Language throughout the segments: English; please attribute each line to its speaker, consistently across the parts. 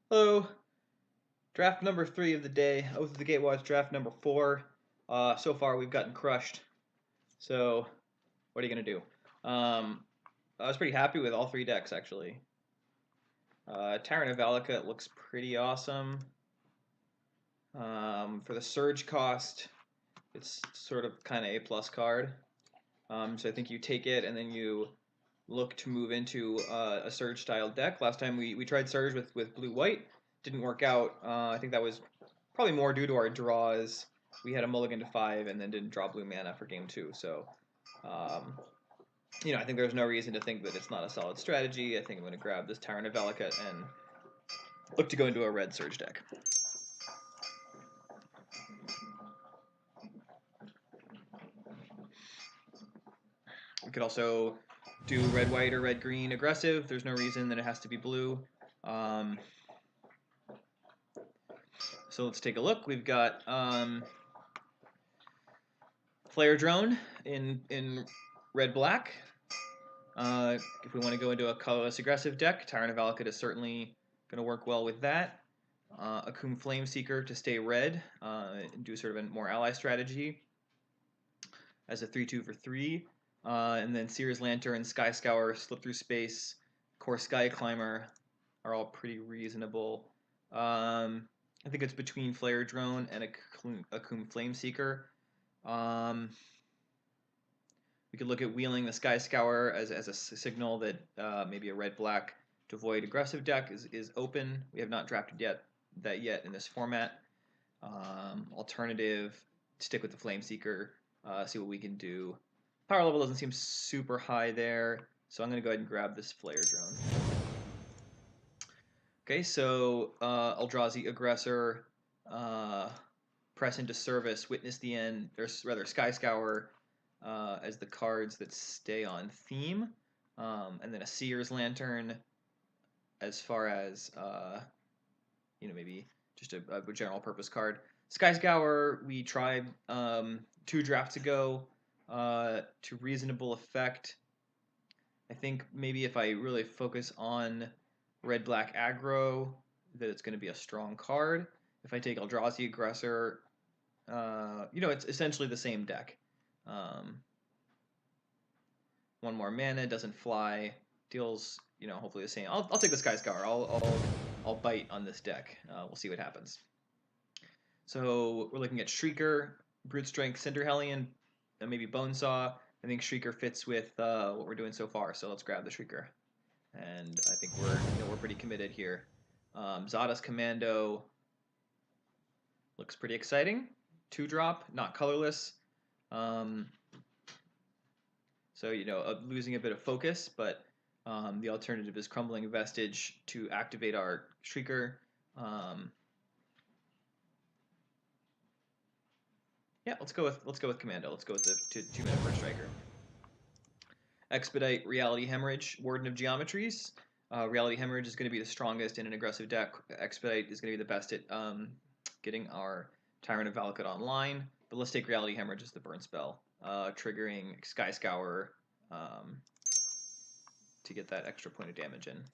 Speaker 1: Hello, draft number 3 of the day. Oath of the Gatewatch draft number 4. So far we've gotten crushed. So what are you gonna do? I was pretty happy with all 3 decks actually. Tyrant of Valakut looks pretty awesome. For the surge cost, it's sort of kind of A+ card. So I think you take it and then you look to move into a surge style deck. Last time we tried surge with blue-white. Didn't work out. I think that was probably more due to our draws. We had a mulligan to 5 and then didn't draw blue mana for game 2. So, I think there's no reason to think that it's not a solid strategy. I think I'm going to grab this Tyrant of Valakut and look to go into a red surge deck. We could also do red-white or red-green aggressive. There's no reason that it has to be blue. So let's take a look. We've got Flayer Drone in red-black. If we want to go into a colorless aggressive deck, Tyrant of Valakut is certainly going to work well with that. Akoum Stonewaker to stay red and do sort of a more ally strategy as a 3/2 for 3. And then Seer's Lantern, Sky Scourer, Slip Through Space, Core Sky Climber are all pretty reasonable. I think it's between Flayer Drone and Akoum Stonewaker. We could look at wheeling the Sky Scourer as a signal that maybe a red-black to void aggressive deck is open. We have not drafted that yet in this format. Alternative, stick with the Flameseeker, see what we can do. Power level doesn't seem super high there, so I'm going to go ahead and grab this Flayer Drone. Okay, so Eldrazi Aggressor, Press into Service, Witness the End, there's rather Sky Scourer as the cards that stay on theme, and then a Seer's Lantern as far as, maybe just a general purpose card. Sky Scourer, we tried 2 drafts ago to reasonable effect. I think maybe if I really focus on red-black aggro, that it's going to be a strong card. If I take Eldrazi Aggressor, it's essentially the same deck. 1 more mana, doesn't fly, deals, hopefully the same. I'll take the Sky Scourer. I'll bite on this deck. We'll see what happens. So we're looking at Shrieker, Brute Strength, Cinder Hellion, and maybe Bonesaw. I think Shrieker fits with what we're doing so far, so let's grab the Shrieker. And I think we're pretty committed here. Zada's Commando looks pretty exciting. 2-drop, not colorless. So losing a bit of focus, but the alternative is Crumbling Vestige to activate our Shrieker. Yeah, let's go with Commando. Let's go with the 2-minute first striker. Expedite, Reality Hemorrhage, Warden of Geometries. Reality Hemorrhage is going to be the strongest in an aggressive deck. Expedite is going to be the best at getting our Tyrant of Valakut online. But let's take Reality Hemorrhage as the burn spell, triggering Sky Scourer to get that extra point of damage in.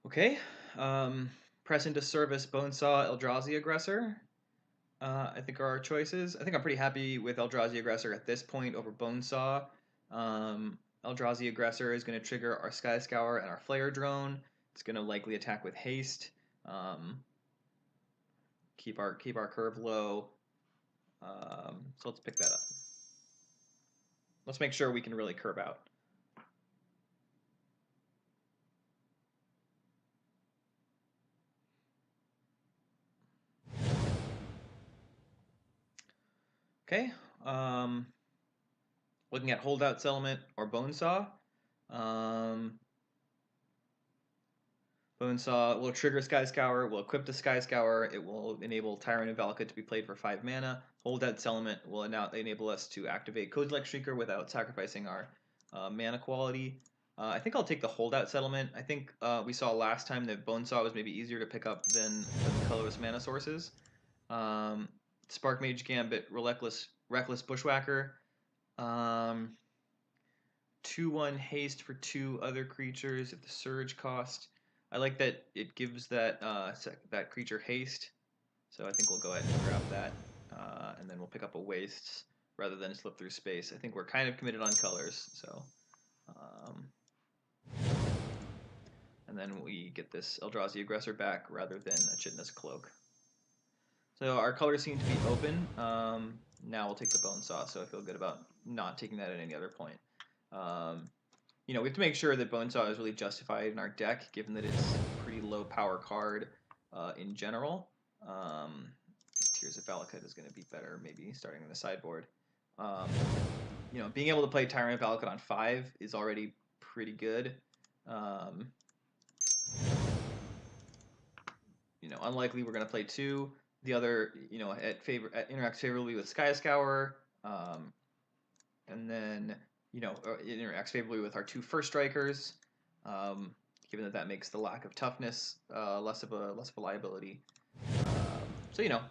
Speaker 1: Okay, Press into Service, Bonesaw, Eldrazi Aggressor. I think are our choices. I think I'm pretty happy with Eldrazi Aggressor at this point over Bonesaw. Eldrazi Aggressor is going to trigger our Sky Scourer and our Flayer Drone. It's going to likely attack with haste. Keep our curve low. So let's pick that up. Let's make sure we can really curve out. Okay, looking at Holdout Settlement or Bonesaw. Bonesaw will trigger Sky Scourer, will equip the Sky Scourer, it will enable Tyrant of Valakut to be played for 5 mana. Holdout Settlement will enable us to activate Kozilek Shrieker without sacrificing our mana quality. I think I'll take the Holdout Settlement. I think we saw last time that Bonesaw was maybe easier to pick up than the colorless mana sources. Sparkmage Gambit, Reckless Bushwhacker. 2/1 haste for 2 other creatures at the surge cost. I like that it gives that that creature haste, so I think we'll go ahead and grab that, and then we'll pick up a waste rather than slip through space. I think we're kind of committed on colors, so. And then we get this Eldrazi Aggressor back rather than a Chitinous Cloak. So our colors seem to be open. Now we'll take the Bonesaw, so I feel good about not taking that at any other point. You know, we have to make sure that Bonesaw is really justified in our deck, given that it's a pretty low power card in general. Tears of Valakut is going to be better, maybe starting on the sideboard. You know, being able to play Tyrant of Valakut on 5 is already pretty good. You know, unlikely we're going to play 2. The other, you know, interacts favorably with Sky Scourer, and then, you know, it interacts favorably with our 2 first strikers, given that makes the lack of toughness less of a liability. So, you know,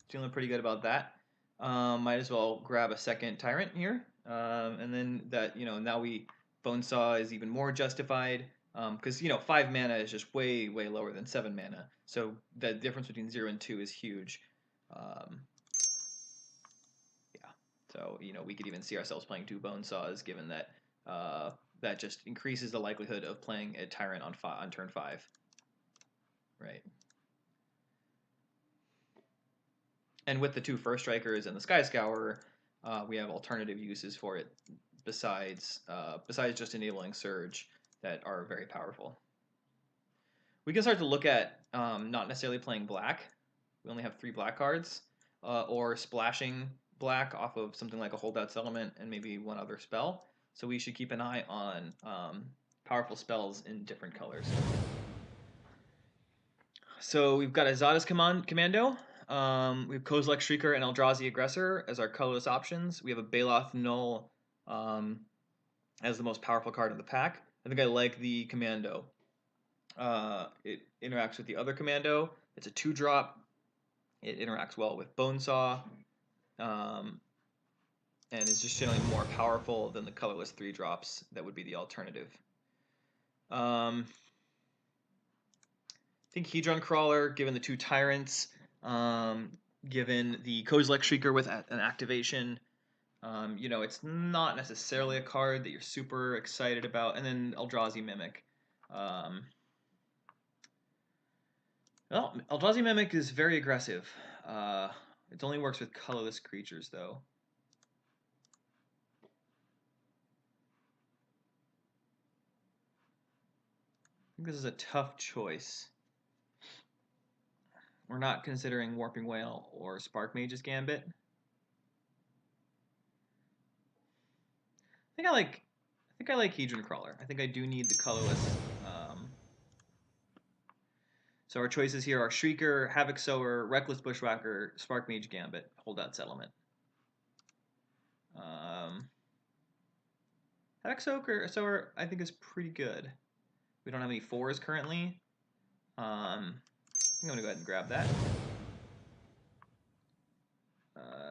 Speaker 1: feeling pretty good about that. Might as well grab a second Tyrant here, and then that, you know, now Bonesaw is even more justified, because, you know, 5 mana is just way lower than 7 mana, so the difference between 0 and 2 is huge. Yeah, so, you know, we could even see ourselves playing 2 Bonesaws, given that that just increases the likelihood of playing a Tyrant on turn 5, right? And with the 2 first strikers and the Sky Scourer, we have alternative uses for it besides just enabling Surge that are very powerful. We can start to look at not necessarily playing black. We only have 3 black cards, or splashing black off of something like a Holdout Settlement and maybe one other spell. So we should keep an eye on powerful spells in different colors. So we've got a Zada's Commando. We have Kozilek, Shrieker, and Eldrazi Aggressor as our colorless options. We have a Baloth Null as the most powerful card in the pack. I think I like the Commando. It interacts with the other Commando. It's a 2-drop. It interacts well with Bonesaw, and is just generally more powerful than the colorless 3-drops that would be the alternative. I think Hedron Crawler, given the 2 Tyrants, given the Kozilek Shrieker with an activation, you know, it's not necessarily a card that you're super excited about. And then Eldrazi Mimic. Well, Eldrazi Mimic is very aggressive. It only works with colorless creatures, though. I think this is a tough choice. We're not considering Warping Wail or Sparkmage's Gambit. I think I like Hedron Crawler. I think I do need the colorless. So our choices here are Shrieker, Havoc Sower, Reckless Bushwhacker, Sparkmage Gambit, Holdout Settlement. Havoc Sower I think is pretty good. We don't have any 4s currently. I'm going to go ahead and grab that.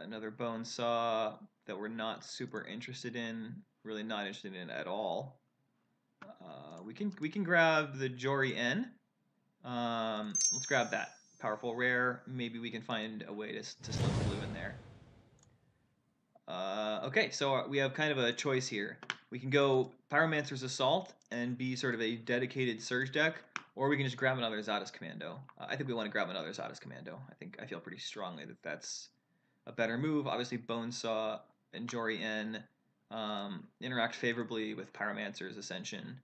Speaker 1: Another Bonesaw that we're not super interested in, really not interested in at all. We can grab the Jori N. Let's grab that. Powerful rare. Maybe we can find a way to slip blue in there. Okay, so we have kind of a choice here. We can go Pyromancer's Assault and be sort of a dedicated Surge deck, or we can just grab another Zada's Commando. I think we want to grab another Zada's Commando. I feel pretty strongly that that's a better move. Obviously, Bonesaw and Jori N interact favorably with Pyromancer's Ascension,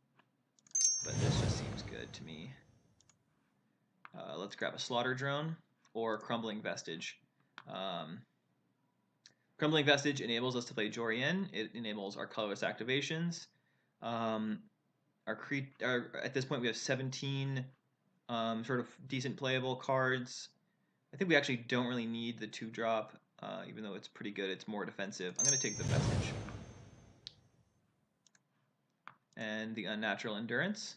Speaker 1: but this just seems good to me. Let's grab a Slaughter Drone or Crumbling Vestige. Crumbling Vestige enables us to play Jori N. It enables our colorless activations. At this point, we have 17 sort of decent playable cards. I think we actually don't really need the 2-drop, even though it's pretty good. It's more defensive. I'm going to take the Vestige. And the Unnatural Endurance.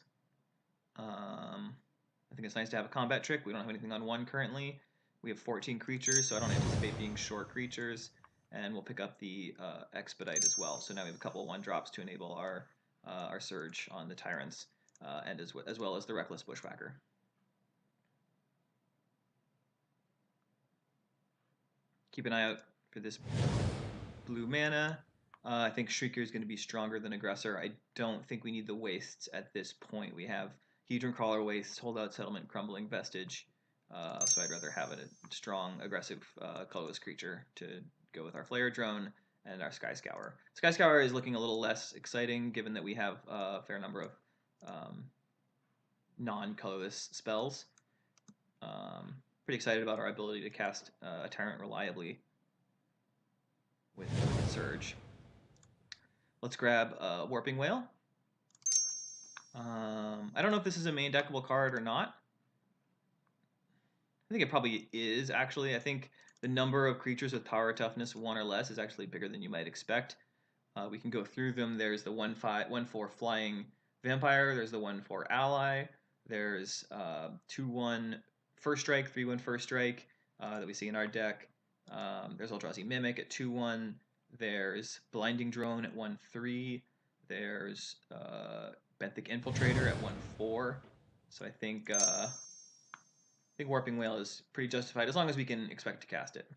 Speaker 1: I think it's nice to have a combat trick. We don't have anything on 1 currently. We have 14 creatures, so I don't anticipate being short creatures. And we'll pick up the Expedite as well. So now we have a couple of 1-drops to enable our surge on the Tyrants, and as well as the Reckless Bushwhacker. Keep an eye out for this blue mana. I think Shrieker is going to be stronger than Aggressor. I don't think we need the wastes at this point. We have Hedron Crawler wastes, Holdout Settlement, Crumbling Vestige. So I'd rather have a strong, aggressive, colorless creature to go with our Flayer Drone and our Sky Scourer. Sky Scourer is looking a little less exciting given that we have a fair number of non-colorless spells. Pretty excited about our ability to cast a Tyrant reliably with Surge. Let's grab Warping Wail. I don't know if this is a main deckable card or not. I think it probably is, actually. I think the number of creatures with power toughness 1 or less is actually bigger than you might expect. We can go through them. There's the 1/4 flying vampire. There's the 1/4 ally. There's 2/1 first strike, 3/1 first strike that we see in our deck. There's Eldrazi Mimic at 2/1. There's Blinding Drone at 1/3. There's Benthic Infiltrator at 1/4. So I think Warping Wail is pretty justified as long as we can expect to cast it.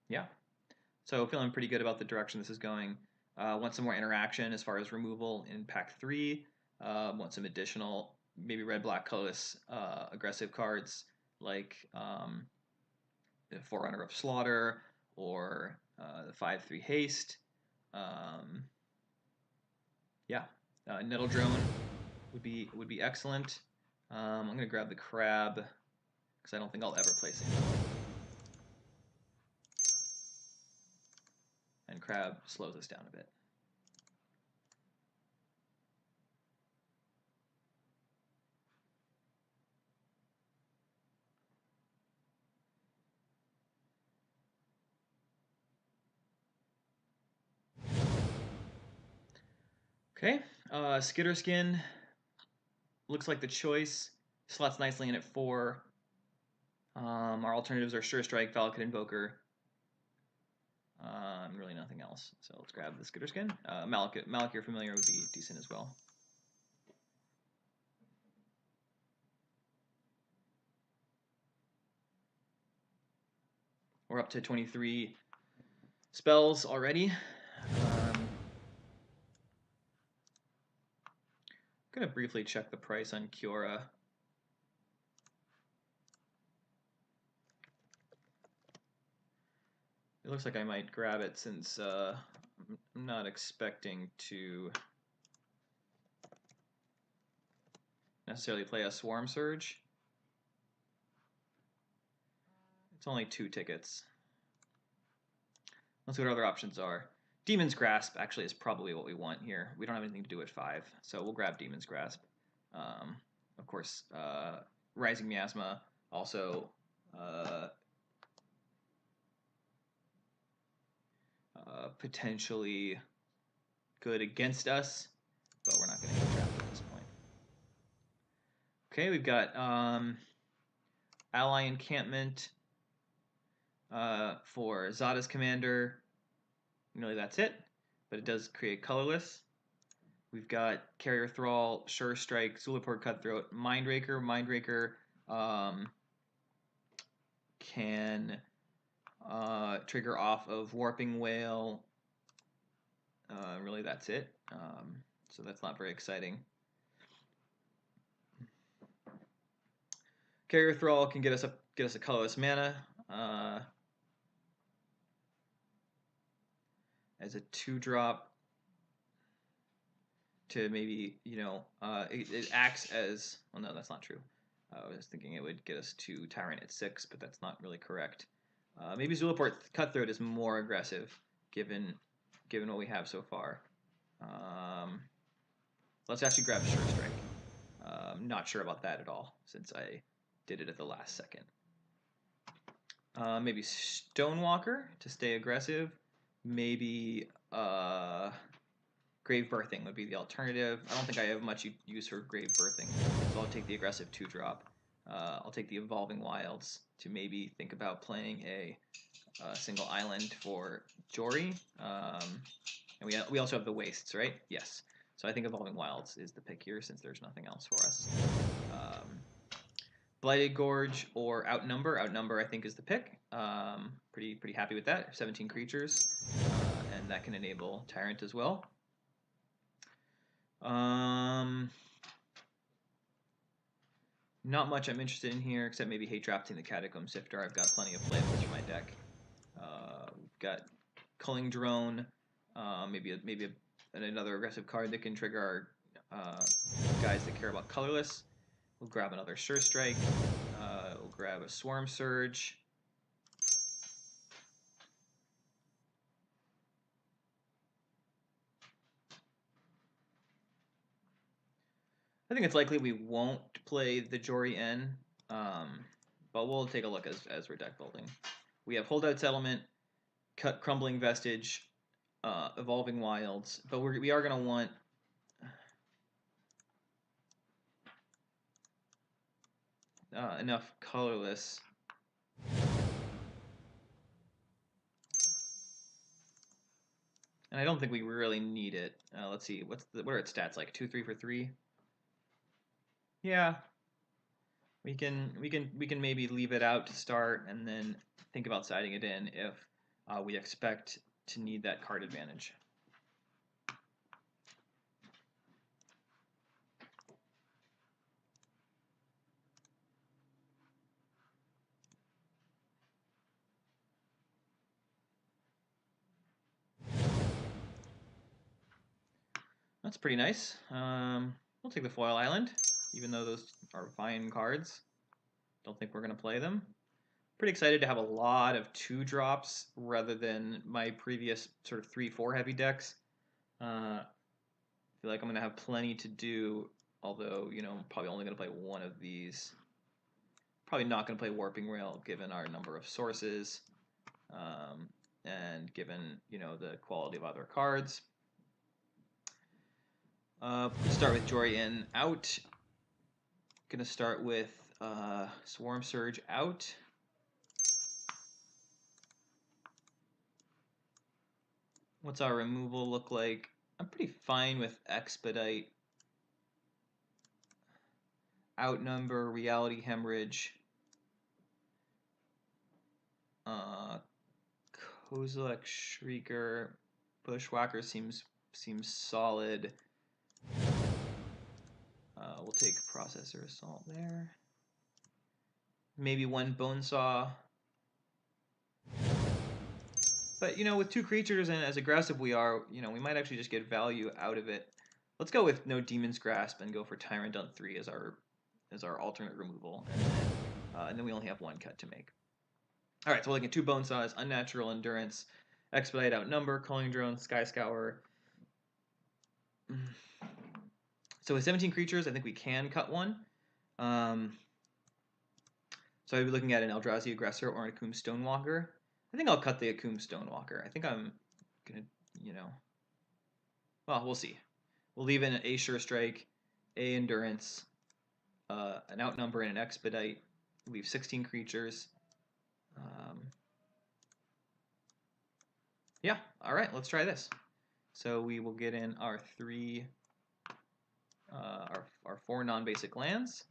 Speaker 1: Yeah. So feeling pretty good about the direction this is going. Want some more interaction as far as removal in pack 3. Want some additional, maybe red-black colorless aggressive cards like the Forerunner of Slaughter or the 5/3 Haste. Yeah, Nettle Drone would be excellent. I'm gonna grab the Crab because I don't think I'll ever place it. And Crab slows us down a bit. Okay, Skitterskin looks like the choice. Slots nicely in at 4. Our alternatives are Sure Strike, Valakut Invoker. Really nothing else. So let's grab the Skitterskin. Malakir Familiar would be decent as well. We're up to 23 spells already. I'm going to briefly check the price on Kiora. It looks like I might grab it since I'm not expecting to necessarily play a Swarm Surge. It's only 2 tickets. Let's see what other options are. Demon's Grasp actually is probably what we want here. We don't have anything to do at 5, so we'll grab Demon's Grasp. Of course, Rising Miasma also potentially good against us, but we're not going to get trapped at this point. Okay, we've got Ally Encampment for Zada's Commander. Really, that's it, but it does create colorless. We've got Carrier Thrall, Sure Strike, Zulaport Cutthroat, Mindraker. Mindraker can trigger off of Warping Wail. Really, that's it. So that's not very exciting. Carrier Thrall can get us a colorless mana as a 2-drop to maybe, it acts as, well, no, that's not true. I was thinking it would get us to Tyrant at 6, but that's not really correct. Maybe Zulaport Cutthroat is more aggressive given given what we have so far. Let's actually grab Sure Strike. Not sure about that at all, since I did it at the last second. Maybe Stonewalker to stay aggressive. Maybe Grave Birthing would be the alternative. I don't think I have much use for Grave Birthing, so I'll take the aggressive 2-drop. I'll take the Evolving Wilds to maybe think about playing a single island for Jori. And we also have the Wastes, right? Yes. So I think Evolving Wilds is the pick here, since there's nothing else for us. Blighted Gorge or Outnumber. Outnumber, I think, is the pick. Pretty happy with that. 17 creatures, and that can enable Tyrant as well. Not much I'm interested in here, except maybe hate drafting the Catacomb Sifter. I've got plenty of playables for my deck. We've got Culling Drone, maybe another aggressive card that can trigger our guys that care about colorless. We'll grab another Sure Strike. We'll grab a Swarm Surge. I think it's likely we won't play the Jori N, but we'll take a look as we're deck building. We have Holdout Settlement, Crumbling Vestige, Evolving Wilds, but we are going to want enough colorless. And I don't think we really need it. Let's see, what are its stats like? 2-3 for 3. Yeah, we can maybe leave it out to start and then think about siding it in if we expect to need that card advantage. That's pretty nice. We'll take the Foil Island, even though those are fine cards. Don't think we're going to play them. Pretty excited to have a lot of 2-drops rather than my previous sort of 3-4 heavy decks. I feel like I'm going to have plenty to do, although, you know, probably only going to play one of these. Probably not going to play Warping Wail given our number of sources and given, you know, the quality of other cards. Start with Jori in out. Gonna start with Swarm Surge out. What's our removal look like? I'm pretty fine with Expedite, Outnumber, Reality Hemorrhage, Kozilek, Shrieker, Bushwhacker seems solid. We'll take Processor Assault there. Maybe one Bonesaw. But, you know, with 2 creatures and as aggressive we are, you know, we might actually just get value out of it. Let's go with no Demon's Grasp and go for Tyrant on 3 as our alternate removal. And then we only have 1 cut to make. All right, so we're looking at 2 Bonesaws, Unnatural Endurance, Expedite, Outnumber, Culling Drone, Sky Scourer. So with 17 creatures, I think we can cut 1. So I'd be looking at an Eldrazi Aggressor or an Akoum Stonewaker. I think I'll cut the Akoum Stonewaker. I think I'm going to, you know, well, we'll see. We'll leave in a Sure Strike, a Endurance, an Outnumber, and an Expedite. Leave 16 creatures. Yeah, all right, let's try this. So we will get in our 4 non-basic lands.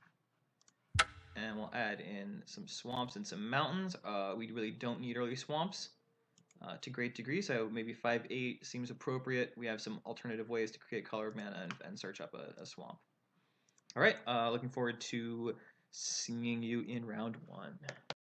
Speaker 1: And we'll add in some swamps and some mountains. We really don't need early swamps to great degree, so maybe 5/8 seems appropriate. We have some alternative ways to create color mana and search up a swamp. All right, looking forward to seeing you in round 1.